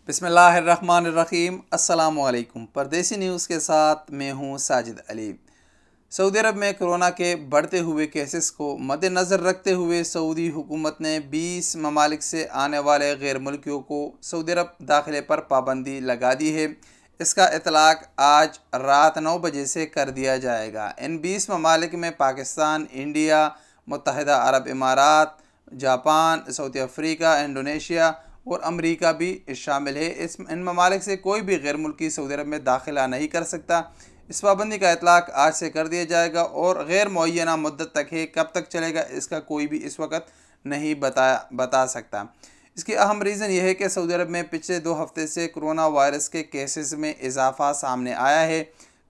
बिस्मिल्लाहिर्रहमानिर्रहीम। अस्सलामुअलैकुम। परदेसी न्यूज़ के साथ मैं हूँ साजिद अली। सऊदी अरब में कोरोना के बढ़ते हुए केसेस को मद्देनज़र रखते हुए सऊदी हुकूमत ने 20 ममालिक से आने वाले गैर मुल्कियों को सऊदी अरब दाखिले पर पाबंदी लगा दी है। इसका इतलाक़ आज रात 9 बजे से कर दिया जाएगा। इन 20 ममालिक में पाकिस्तान, इंडिया, मुत्तहिदा अरब इमारात, जापान, सऊदी अफ्रीका, इंडोनेशिया और अमरीका भी शामिल है। इन ममालिक से कोई भी गैर मुल्की सऊदी अरब में दाखिला नहीं कर सकता। इस पाबंदी का इतलाक़ आज से कर दिया जाएगा और गैर मुअय्यना मुद्दत तक है। कब तक चलेगा इसका कोई भी इस वक्त नहीं बता सकता। इसकी अहम रीज़न यह है कि सऊदी अरब में पिछले 2 हफ्ते से कोरोना वायरस के केसेस में इजाफा सामने आया है।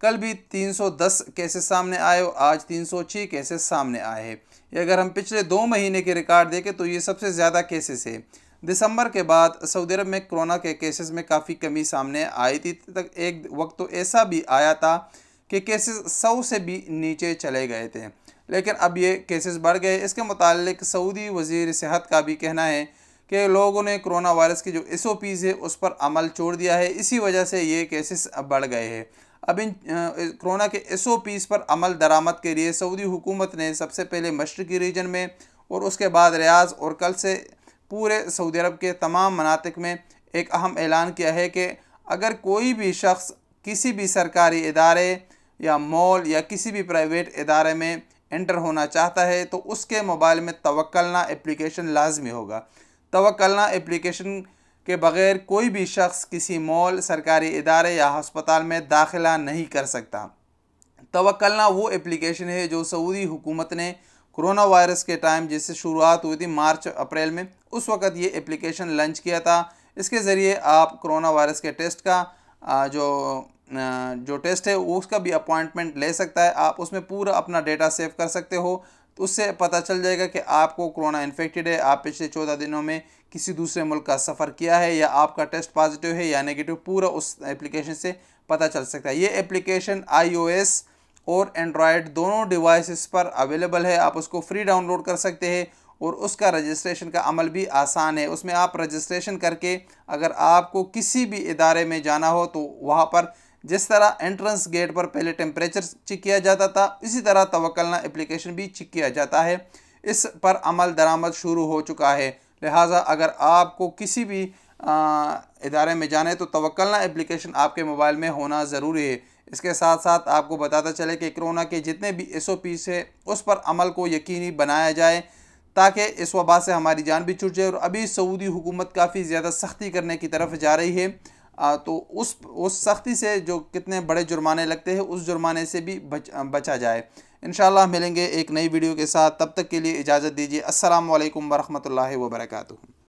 कल भी 310 केसेस सामने आए और आज 306 केसेस सामने आए हैं। ये अगर हम पिछले 2 महीने के रिकॉर्ड देखें तो ये सबसे ज़्यादा केसेस है। दिसंबर के बाद सऊदी अरब में कोरोना के केसेस में काफ़ी कमी सामने आई थी। तक एक वक्त तो ऐसा भी आया था कि केसेस 100 से भी नीचे चले गए थे, लेकिन अब ये केसेस बढ़ गए। इसके मुतालिक सऊदी वज़ीर सेहत का भी कहना है कि लोगों ने कोरोना वायरस की जो SOPs है उस पर अमल छोड़ दिया है, इसी वजह से ये केसेस बढ़ गए हैं। अब इन कोरोना के SOPs पर अमल दरामद के लिए सऊदी हुकूमत ने सबसे पहले मशरक़ी रीजन में और उसके बाद रियाज और कल से पूरे सऊदी अरब के तमाम मनातिक में एक अहम ऐलान किया है कि अगर कोई भी शख्स किसी भी सरकारी इदारे या मॉल या किसी भी प्राइवेट इदारे में एंटर होना चाहता है तो उसके मोबाइल में तवक्कलना एप्लीकेशन लाजमी होगा। तवक्कलना एप्लीकेशन के बग़ैर कोई भी शख्स किसी मॉल, सरकारी इदारे या हस्पताल में दाखिला नहीं कर सकता। तवक्कलना वो एप्लीकेशन है जो सऊदी हुकूमत ने कोरोना वायरस के टाइम जिससे शुरुआत हुई थी मार्च अप्रैल में, उस वक़्त ये एप्लीकेशन लॉन्च किया था। इसके ज़रिए आप कोरोना वायरस के टेस्ट का जो टेस्ट है उसका भी अपॉइंटमेंट ले सकता है। आप उसमें पूरा अपना डेटा सेव कर सकते हो, तो उससे पता चल जाएगा कि आपको कोरोना इन्फेक्टेड है, आप पिछले 14 दिनों में किसी दूसरे मुल्क का सफ़र किया है या आपका टेस्ट पॉजिटिव है या नेगेटिव, पूरा उस एप्लीकेशन से पता चल सकता है। ये एप्लीकेशन iOS और एंड्रॉयड दोनों डिवाइसेस पर अवेलेबल है। आप उसको फ्री डाउनलोड कर सकते हैं और उसका रजिस्ट्रेशन का अमल भी आसान है। उसमें आप रजिस्ट्रेशन करके अगर आपको किसी भी इदारे में जाना हो तो वहाँ पर जिस तरह एंट्रेंस गेट पर पहले टेम्परेचर चेक किया जाता था, इसी तरह तवक्कलना एप्लीकेशन भी चेक किया जाता है। इस पर अमल दरामद शुरू हो चुका है। लिहाजा अगर आपको किसी भी इदारे में जाना है तो तवक्कलना एप्लीकेशन आपके मोबाइल में होना ज़रूरी है। इसके साथ साथ आपको बताता चले कि कोरोना के जितने भी SOPs है उस पर अमल को यकीनी बनाया जाए ताकि इस वबा से हमारी जान भी छूट जाए। और अभी सऊदी हुकूमत काफ़ी ज़्यादा सख्ती करने की तरफ जा रही है, तो उस सख्ती से जो कितने बड़े जुर्माने लगते हैं उस जुर्माने से भी बचा जाए। इंशाअल्लाह मिलेंगे एक नई वीडियो के साथ, तब तक के लिए इजाज़त दीजिए। अस्सलामु अलैकुम वरहमतुल्लाहि वबरकातुहू।